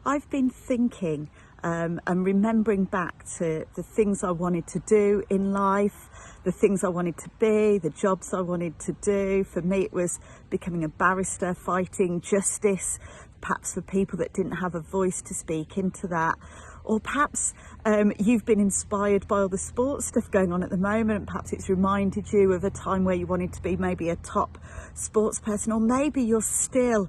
I've been thinking and remembering back to the things I wanted to do in life, the things I wanted to be, the jobs I wanted to do. For me, it was becoming a barrister, fighting justice, perhaps for people that didn't have a voice to speak into that. Or perhaps you've been inspired by all the sports stuff going on at the moment. Perhaps it's reminded you of a time where you wanted to be maybe a top sports person, or maybe you're still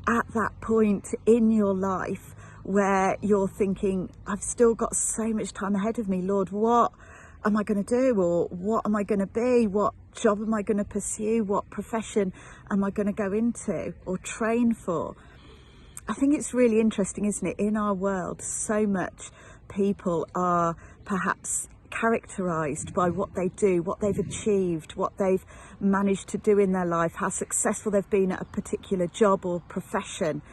at that point in your life where you're thinking, I've still got so much time ahead of me, Lord, what am I going to do? Or what am I going to be? What job am I going to pursue? What profession am I going to go into or train for? I think it's really interesting, isn't it? In our world, so much people are perhaps characterized by what they do, what they've achieved, what they've managed to do in their life, how successful they've been at a particular job or profession.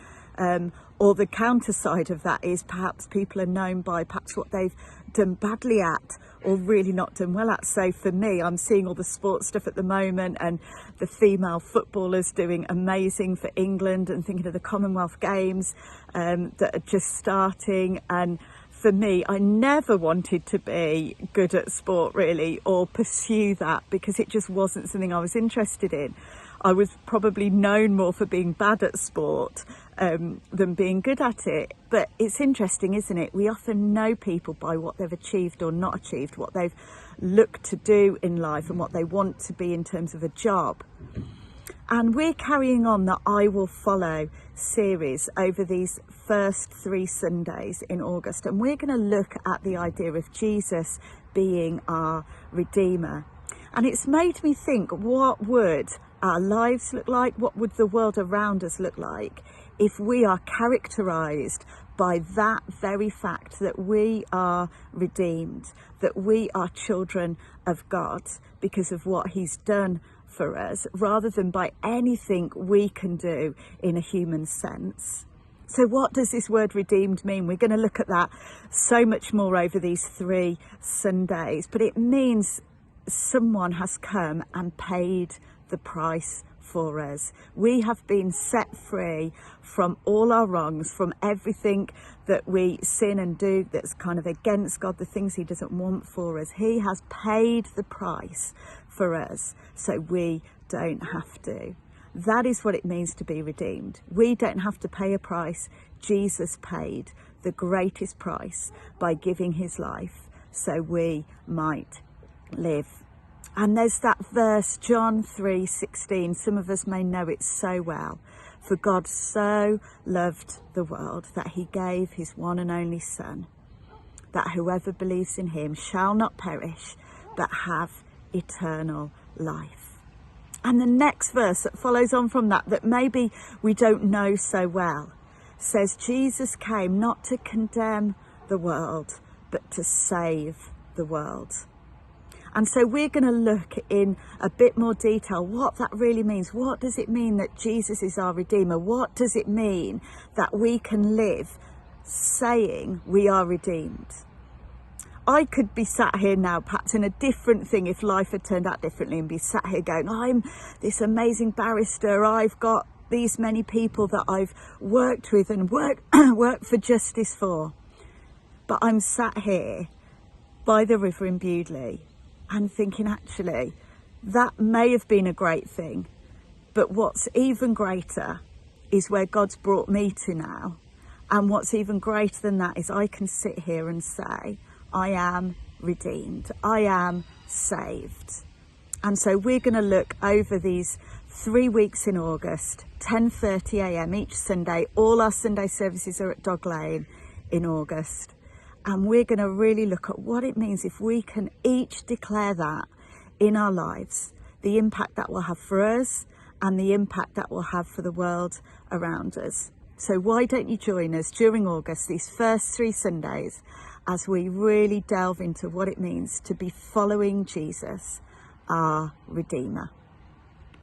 Or the counter side of that is perhaps people are known by perhaps what they've done badly at or really not done well at. So for me, I'm seeing all the sports stuff at the moment, and the female footballers doing amazing for England, and thinking of the Commonwealth Games that are just starting. And for me, I never wanted to be good at sport really, or pursue that, because it just wasn't something I was interested in. I was probably known more for being bad at sport than being good at it. But it's interesting, isn't it? We often know people by what they've achieved or not achieved, what they've looked to do in life and what they want to be in terms of a job. And we're carrying on the I Will Follow series over these first 3 Sundays in August. And we're going to look at the idea of Jesus being our Redeemer. And it's made me think, what would our lives look like? What would the world around us look like if we are characterized by that very fact that we are redeemed, that we are children of God because of what he's done for us, rather than by anything we can do in a human sense? So what does this word redeemed mean? We're going to look at that so much more over these 3 Sundays, but it means someone has come and paid the price for us. We have been set free from all our wrongs, from everything that we sin and do that's kind of against God, the things he doesn't want for us. He has paid the price for us, so we don't have to. That is what it means to be redeemed. We don't have to pay a price. Jesus paid the greatest price by giving his life so we might live. And there's that verse, John 3:16. Some of us may know it so well. For God so loved the world that he gave his one and only Son, that whoever believes in him shall not perish, but have eternal life. And the next verse that follows on from that, that maybe we don't know so well, says Jesus came not to condemn the world, but to save the world. And so we're going to look in a bit more detail what that really means. What does it mean that Jesus is our Redeemer? What does it mean that we can live saying we are redeemed? I could be sat here now, perhaps in a different thing if life had turned out differently, and be sat here going, I'm this amazing barrister, I've got these many people that I've worked with and worked for justice for. But I'm sat here by the river in Bewdley and thinking, actually, that may have been a great thing, but what's even greater is where God's brought me to now. And what's even greater than that is I can sit here and say, I am redeemed, I am saved. And so we're going to look over these 3 weeks in August, 10:30 a.m. each Sunday. All our Sunday services are at Dog Lane in August. And we're going to really look at what it means if we can each declare that in our lives, the impact that will have for us and the impact that will have for the world around us. So why don't you join us during August, these first 3 Sundays, as we really delve into what it means to be following Jesus, our Redeemer.